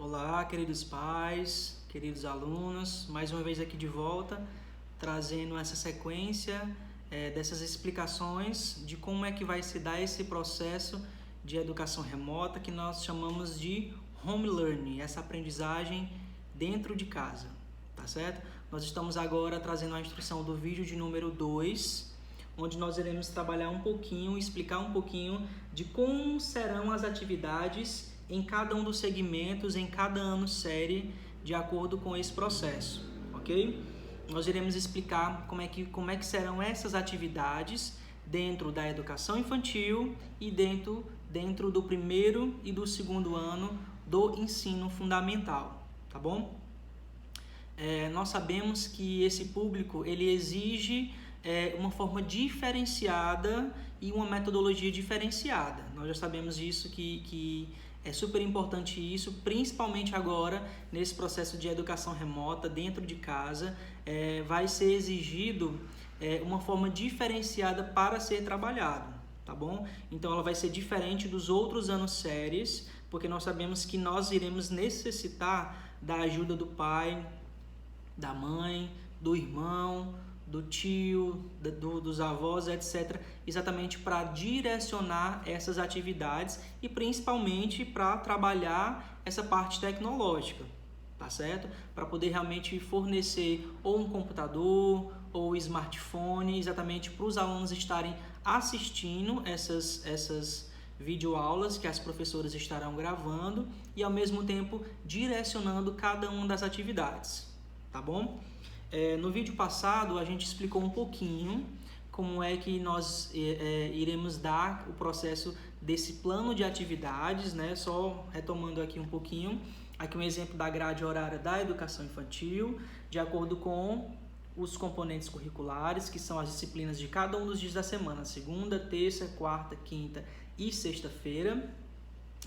Olá, queridos pais, queridos alunos, mais uma vez aqui de volta, trazendo essa sequência dessas explicações de como é que vai se dar esse processo de educação remota que nós chamamos de home learning, essa aprendizagem dentro de casa, tá certo? Nós estamos agora trazendo a instrução do vídeo de número 2, onde nós iremos trabalhar um pouquinho, explicar um pouquinho de como serão as atividades em cada um dos segmentos, em cada ano série, de acordo com esse processo, ok? Nós iremos explicar como é que serão essas atividades dentro da educação infantil e dentro do primeiro e do segundo ano do ensino fundamental, tá bom? Nós sabemos que esse público ele exige uma forma diferenciada e uma metodologia diferenciada. Nós já sabemos isso, que é super importante isso, principalmente agora nesse processo de educação remota dentro de casa, vai ser exigido uma forma diferenciada para ser trabalhado, tá bom? Então ela vai ser diferente dos outros anos séries, porque nós sabemos que nós iremos necessitar da ajuda do pai, da mãe, do irmão, do tio, dos avós, etc., exatamente para direcionar essas atividades e principalmente para trabalhar essa parte tecnológica, tá certo? Para poder realmente fornecer ou um computador ou um smartphone, exatamente para os alunos estarem assistindo essas videoaulas que as professoras estarão gravando e ao mesmo tempo direcionando cada uma das atividades, tá bom? No vídeo passado a gente explicou um pouquinho como é que nós iremos dar o processo desse plano de atividades, né? Só retomando aqui um pouquinho, aqui um exemplo da grade horária da educação infantil, de acordo com os componentes curriculares, que são as disciplinas de cada um dos dias da semana, segunda, terça, quarta, quinta e sexta-feira.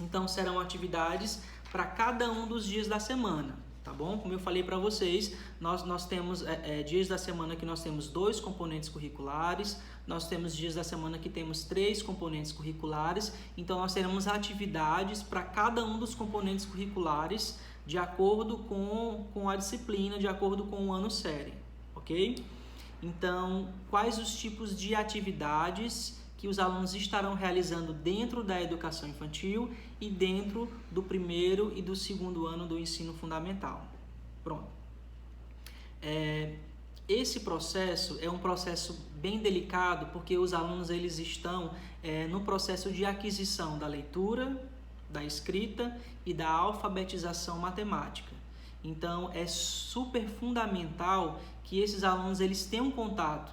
Então serão atividades para cada um dos dias da semana. Tá bom? Como eu falei para vocês, nós temos dias da semana que nós temos 2 componentes curriculares, nós temos dias da semana que temos 3 componentes curriculares, então nós teremos atividades para cada um dos componentes curriculares de acordo com a disciplina, de acordo com o ano série, ok? Então, quais os tipos de atividades que os alunos estarão realizando dentro da educação infantil e dentro do primeiro e do segundo ano do ensino fundamental. Pronto. Esse processo é um processo bem delicado porque os alunos eles estão no processo de aquisição da leitura, da escrita e da alfabetização matemática. Então é super fundamental que esses alunos eles tenham contato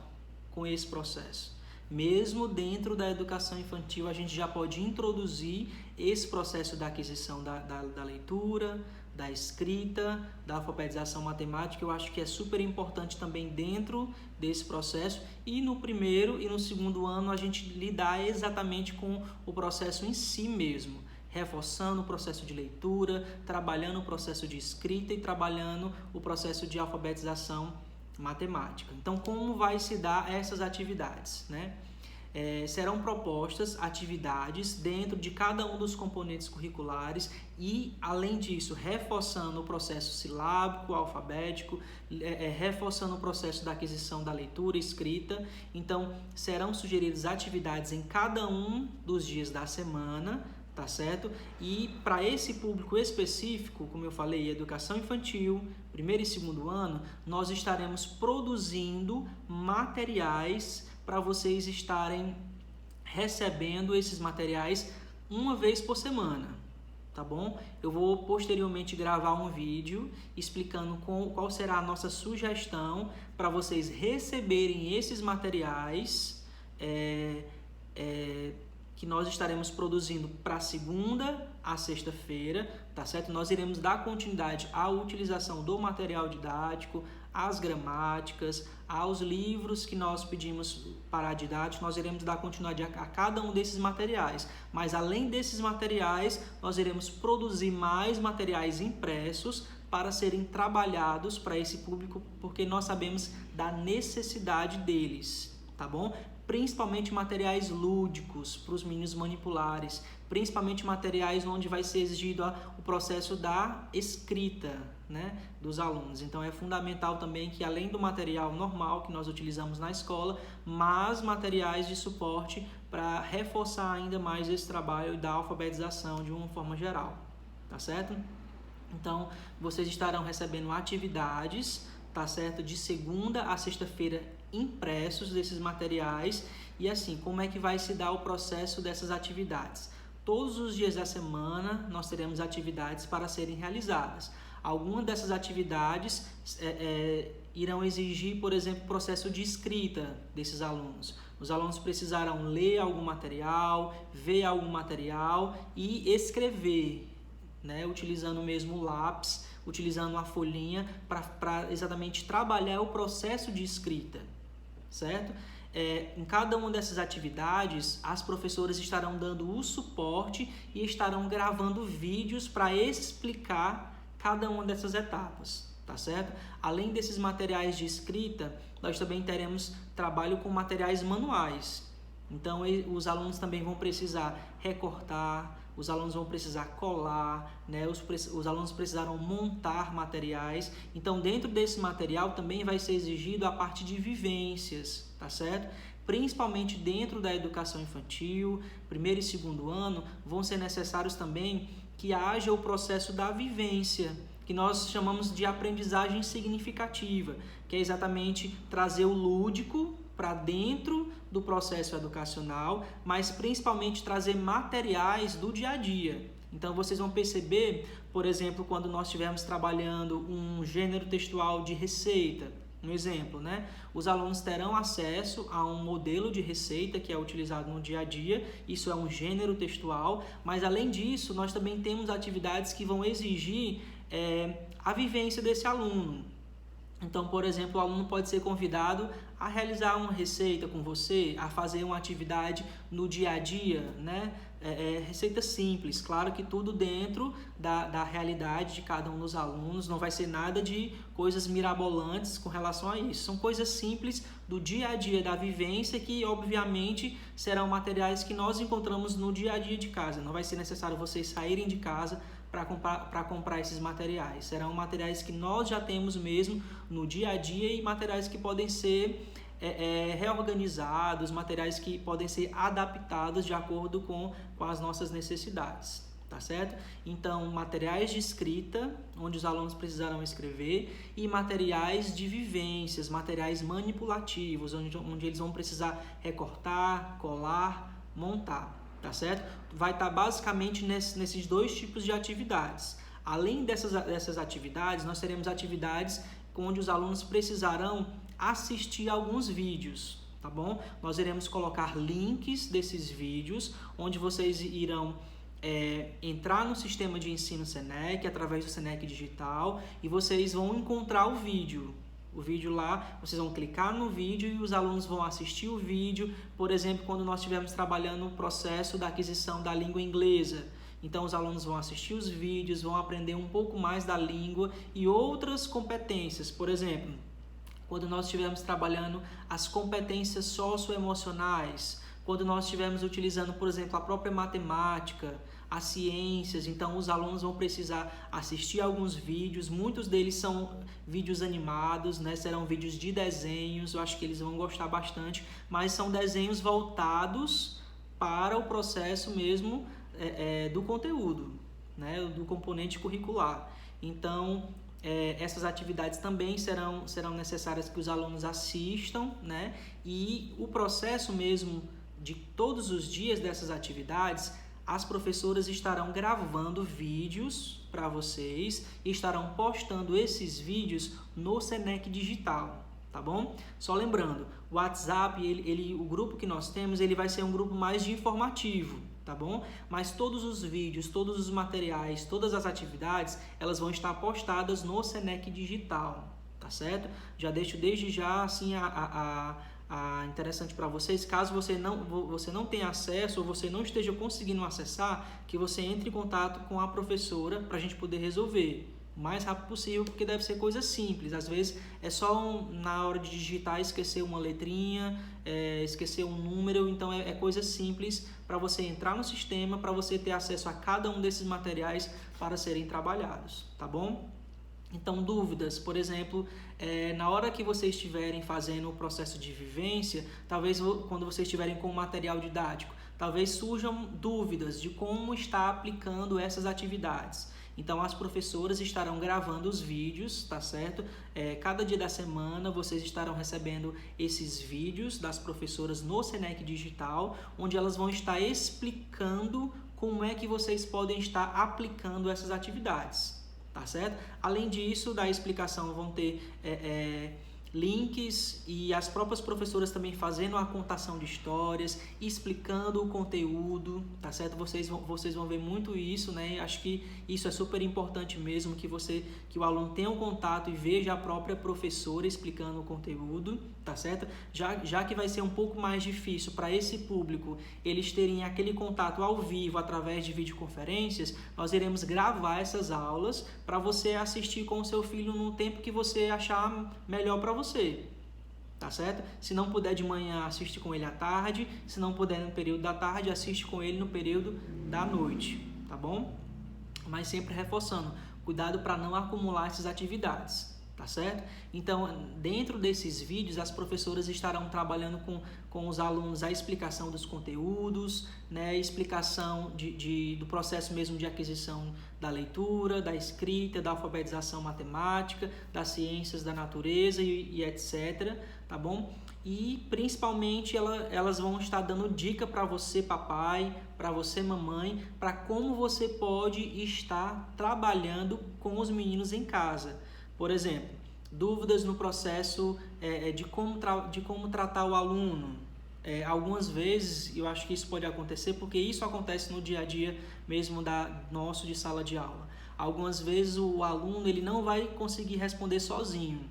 com esse processo. Mesmo dentro da educação infantil, a gente já pode introduzir esse processo da aquisição da leitura, da escrita, da alfabetização matemática. Eu acho que é super importante também dentro desse processo. E no primeiro e no segundo ano, a gente lidar exatamente com o processo em si mesmo, reforçando o processo de leitura, trabalhando o processo de escrita e trabalhando o processo de alfabetização matemática. Então, como vai se dar essas atividades, né? Serão propostas atividades dentro de cada um dos componentes curriculares e, além disso, reforçando o processo silábico, alfabético, reforçando o processo da aquisição da leitura e escrita. Então, serão sugeridas atividades em cada um dos dias da semana, tá certo? E para esse público específico, como eu falei, educação infantil, primeiro e segundo ano, nós estaremos produzindo materiais para vocês estarem recebendo esses materiais uma vez por semana, tá bom? Eu vou posteriormente gravar um vídeo explicando qual será a nossa sugestão para vocês receberem esses materiais que nós estaremos produzindo para segunda a sexta-feira, tá certo? Nós iremos dar continuidade à utilização do material didático, às gramáticas, aos livros que nós pedimos para a didática, nós iremos dar continuidade a cada um desses materiais. Mas além desses materiais, nós iremos produzir mais materiais impressos para serem trabalhados para esse público, porque nós sabemos da necessidade deles, tá bom? principalmente materiais lúdicos para os meninos manipularem, principalmente materiais onde vai ser exigido o processo da escrita, né, dos alunos. Então é fundamental também que, além do material normal que nós utilizamos na escola, mais materiais de suporte para reforçar ainda mais esse trabalho da alfabetização de uma forma geral, tá certo? Então vocês estarão recebendo atividades, tá certo, de segunda a sexta-feira, impressos desses materiais. E assim, como é que vai se dar o processo dessas atividades? Todos os dias da semana nós teremos atividades para serem realizadas. Algumas dessas atividades irão exigir, por exemplo, o processo de escrita desses alunos. Os alunos precisarão ler algum material, ver algum material e escrever, né, utilizando mesmo o lápis, utilizando uma folhinha para exatamente trabalhar o processo de escrita, certo? Em cada uma dessas atividades, as professoras estarão dando o suporte e estarão gravando vídeos para explicar cada uma dessas etapas, tá certo? Além desses materiais de escrita, nós também teremos trabalho com materiais manuais. Então, os alunos também vão precisar recortar, os alunos vão precisar colar, né? Os alunos precisarão montar materiais. Então, dentro desse material também vai ser exigido a parte de vivências, tá certo? Principalmente dentro da educação infantil, primeiro e segundo ano, vão ser necessários também que haja o processo da vivência, que nós chamamos de aprendizagem significativa, que é exatamente trazer o lúdico para dentro do processo educacional, mas principalmente trazer materiais do dia a dia. Então vocês vão perceber, por exemplo, quando nós estivermos trabalhando um gênero textual de receita, um exemplo, né? Os alunos terão acesso a um modelo de receita que é utilizado no dia a dia, isso é um gênero textual, mas além disso nós também temos atividades que vão exigir a vivência desse aluno. Então, por exemplo, o aluno pode ser convidado a realizar uma receita com você, a fazer uma atividade no dia a dia, né? Receita simples, claro que tudo dentro da realidade de cada um dos alunos, não vai ser nada de coisas mirabolantes com relação a isso. São coisas simples do dia a dia, da vivência, que obviamente serão materiais que nós encontramos no dia a dia de casa. Não vai ser necessário vocês saírem de casa para comprar esses materiais. Serão materiais que nós já temos mesmo no dia a dia e materiais que podem ser reorganizados, materiais que podem ser adaptados de acordo com as nossas necessidades, tá certo? Então, materiais de escrita, onde os alunos precisarão escrever, e materiais de vivências, materiais manipulativos, onde eles vão precisar recortar, colar, montar, tá certo? Vai estar basicamente nesses dois tipos de atividades. Além dessas atividades, nós teremos atividades onde os alunos precisarão assistir alguns vídeos, tá bom? Nós iremos colocar links desses vídeos, onde vocês irão entrar no sistema de ensino Senec, através do Senec Digital, e vocês vão encontrar o vídeo. O vídeo lá, vocês vão clicar no vídeo e os alunos vão assistir o vídeo, por exemplo, quando nós estivermos trabalhando o processo da aquisição da língua inglesa. Então, os alunos vão assistir os vídeos, vão aprender um pouco mais da língua e outras competências. Por exemplo, quando nós estivermos trabalhando as competências socioemocionais, quando nós estivermos utilizando, por exemplo, a própria matemática, as ciências, então os alunos vão precisar assistir alguns vídeos, muitos deles são vídeos animados, né? Serão vídeos de desenhos, eu acho que eles vão gostar bastante, mas são desenhos voltados para o processo mesmo do conteúdo, né? Do componente curricular. Então, essas atividades também serão necessárias que os alunos assistam, né? E o processo mesmo de todos os dias dessas atividades, as professoras estarão gravando vídeos para vocês e estarão postando esses vídeos no Senec Digital, tá bom? Só lembrando, o WhatsApp, o grupo que nós temos, ele vai ser um grupo mais de informativo, tá bom? Mas todos os vídeos, todos os materiais, todas as atividades, elas vão estar postadas no Senec Digital, tá certo? Já deixo desde já assim interessante para vocês, caso você não tenha acesso ou você não esteja conseguindo acessar, que você entre em contato com a professora para a gente poder resolver, o mais rápido possível, porque deve ser coisa simples. Às vezes é só na hora de digitar esquecer uma letrinha, esquecer um número, então é coisa simples para você entrar no sistema, para você ter acesso a cada um desses materiais para serem trabalhados, tá bom? Então, dúvidas, por exemplo, na hora que vocês estiverem fazendo o processo de vivência, talvez quando vocês estiverem com o material didático, talvez surjam dúvidas de como está aplicando essas atividades. Então, as professoras estarão gravando os vídeos, tá certo? Cada dia da semana vocês estarão recebendo esses vídeos das professoras no Senec Digital, onde elas vão estar explicando como é que vocês podem estar aplicando essas atividades. Tá certo? Além disso, da explicação vão ter links e as próprias professoras também fazendo a contação de histórias, explicando o conteúdo, tá certo? Vocês vão ver muito isso, né? Acho que isso é super importante mesmo, que o aluno tenha um contato e veja a própria professora explicando o conteúdo, tá certo? Já que vai ser um pouco mais difícil para esse público eles terem aquele contato ao vivo através de videoconferências, nós iremos gravar essas aulas para você assistir com o seu filho no tempo que você achar melhor para você. Tá certo? Se não puder de manhã, assiste com ele à tarde. Se não puder no período da tarde, assiste com ele no período da noite, tá bom? Mas sempre reforçando, cuidado para não acumular essas atividades, tá certo? Então, dentro desses vídeos, as professoras estarão trabalhando com os alunos a explicação dos conteúdos, né? Explicação do processo mesmo de aquisição da leitura, da escrita, da alfabetização matemática, das ciências da natureza e etc, tá bom? E principalmente elas vão estar dando dica para você, papai, para você, mamãe, para como você pode estar trabalhando com os meninos em casa. Por exemplo, dúvidas no processo de como tratar o aluno. Algumas vezes eu acho que isso pode acontecer porque isso acontece no dia a dia mesmo nosso de sala de aula. Algumas vezes o aluno ele não vai conseguir responder sozinho,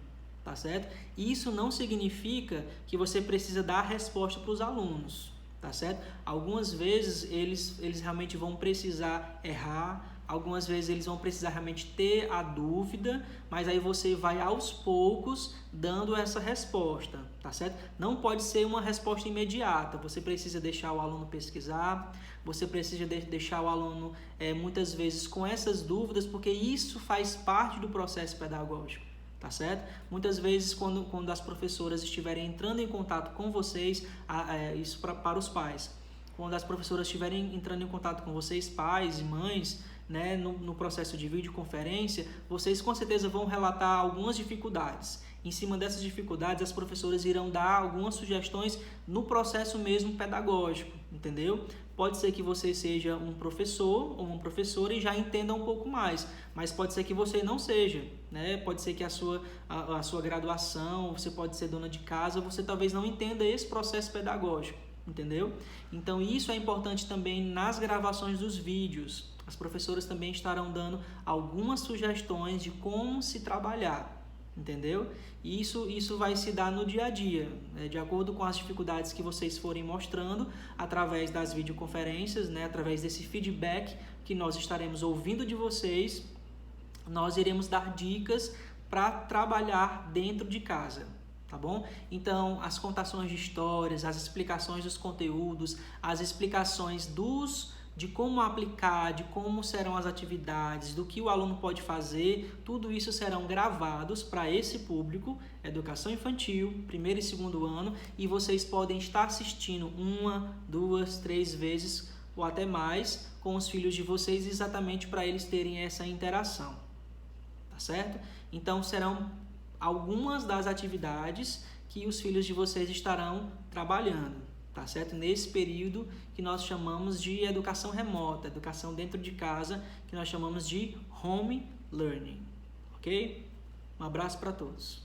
tá certo? Isso não significa que você precisa dar a resposta para os alunos, tá certo? Algumas vezes eles realmente vão precisar errar. Algumas vezes eles vão precisar realmente ter a dúvida, mas aí você vai aos poucos dando essa resposta, tá certo? Não pode ser uma resposta imediata, você precisa deixar o aluno pesquisar, você precisa deixar o aluno muitas vezes com essas dúvidas, porque isso faz parte do processo pedagógico, tá certo? Muitas vezes quando as professoras estiverem entrando em contato com vocês, isso para os pais, quando as professoras estiverem entrando em contato com vocês, pais e mães, né, no processo de videoconferência, vocês com certeza vão relatar algumas dificuldades. Em cima dessas dificuldades, as professoras irão dar algumas sugestões no processo mesmo pedagógico, entendeu? Pode ser que você seja um professor ou uma professora e já entenda um pouco mais, mas pode ser que você não seja, né? Pode ser que a sua graduação, você pode ser dona de casa, você talvez não entenda esse processo pedagógico, entendeu? Então isso é importante também nas gravações dos vídeos. As professoras também estarão dando algumas sugestões de como se trabalhar, entendeu? E isso vai se dar no dia a dia, né? De acordo com as dificuldades que vocês forem mostrando através das videoconferências, né? Através desse feedback que nós estaremos ouvindo de vocês, nós iremos dar dicas para trabalhar dentro de casa. Tá bom? Então, as contações de histórias, as explicações dos conteúdos, as explicações de como aplicar, de como serão as atividades, do que o aluno pode fazer, tudo isso serão gravados para esse público, educação infantil, primeiro e segundo ano, e vocês podem estar assistindo 1, 2, 3 vezes ou até mais com os filhos de vocês, exatamente para eles terem essa interação, tá certo? Então, serão algumas das atividades que os filhos de vocês estarão trabalhando, tá certo? Nesse período que nós chamamos de educação remota, educação dentro de casa, que nós chamamos de home learning, ok? Um abraço para todos.